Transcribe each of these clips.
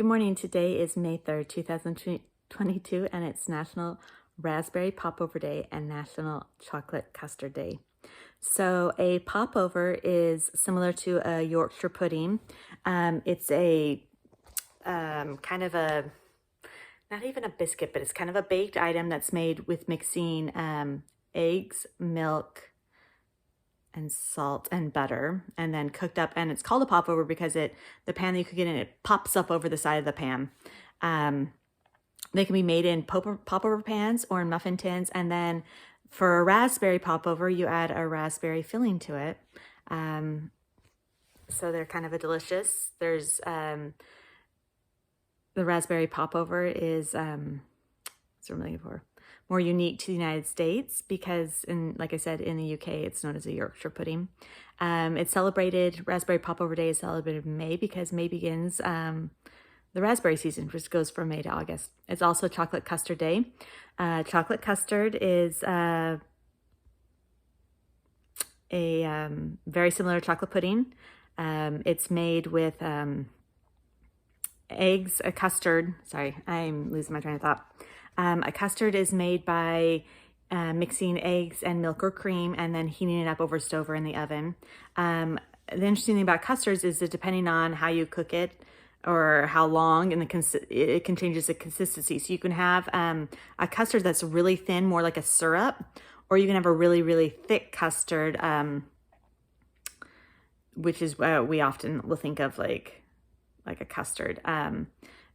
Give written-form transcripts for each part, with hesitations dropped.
Good morning. Today is May 3rd, 2022, and it's National Raspberry Popover Day and National Chocolate Custard Day. So a popover is similar to a Yorkshire pudding. It's a kind of a, not even a biscuit, but it's kind of a baked item that's made with mixing eggs, milk, and salt and butter, and then cooked up. And it's called a popover because the pan that you cook it in, it pops up over the side of the pan. They can be made in popover pans or in muffin tins. And then for a raspberry popover, you add a raspberry filling to it. So they're kind of a delicious. There's the raspberry popover is what's what I'm looking for, more unique to the United States because, like I said, in the UK, it's known as a Yorkshire pudding. It's celebrated, Raspberry Popover Day is celebrated in May because May begins the raspberry season, which goes from May to August. It's also Chocolate Custard Day. Chocolate custard is a very similar chocolate pudding. It's made with eggs, a custard, sorry, I'm losing my train of thought. A custard is made by mixing eggs and milk or cream and then heating it up over a stove or in the oven. The interesting thing about custards is that depending on how you cook it or how long, and it can change the consistency. So you can have a custard that's really thin, more like a syrup, or you can have a really, really thick custard, which is what we often will think of like a custard.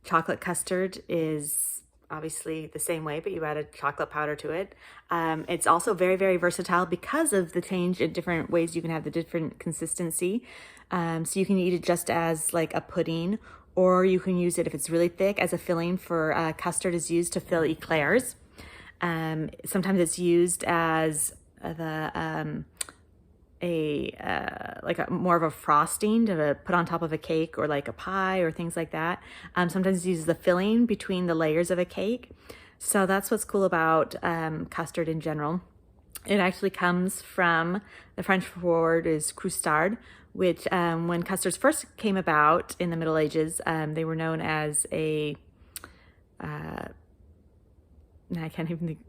Chocolate custard is obviously the same way, but you add a chocolate powder to it. It's also very, very versatile because of the change in different ways you can have the different consistency. So you can eat it just as like a pudding, or you can use it if it's really thick as a filling for custard is used to fill eclairs. Sometimes it's used as more of a frosting to put on top of a cake or like a pie or things like that. Sometimes it uses the filling between the layers of a cake. So that's what's cool about custard in general. It actually comes from, the French word is Custard, which when custards first came about in the Middle Ages, they were known as I can't even think,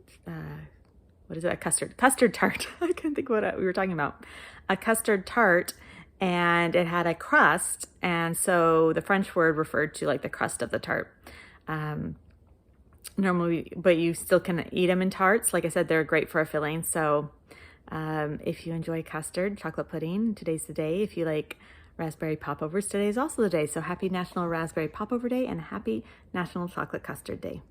what is it? A custard tart. I can't think what we were talking about. A custard tart, and it had a crust, and so the French word referred to like the crust of the tart. Normally, but you still can eat them in tarts. Like I said, they're great for a filling. So if you enjoy custard, chocolate pudding, today's the day. If you like raspberry popovers, today is also the day. So happy National Raspberry Popover Day and happy National Chocolate Custard Day.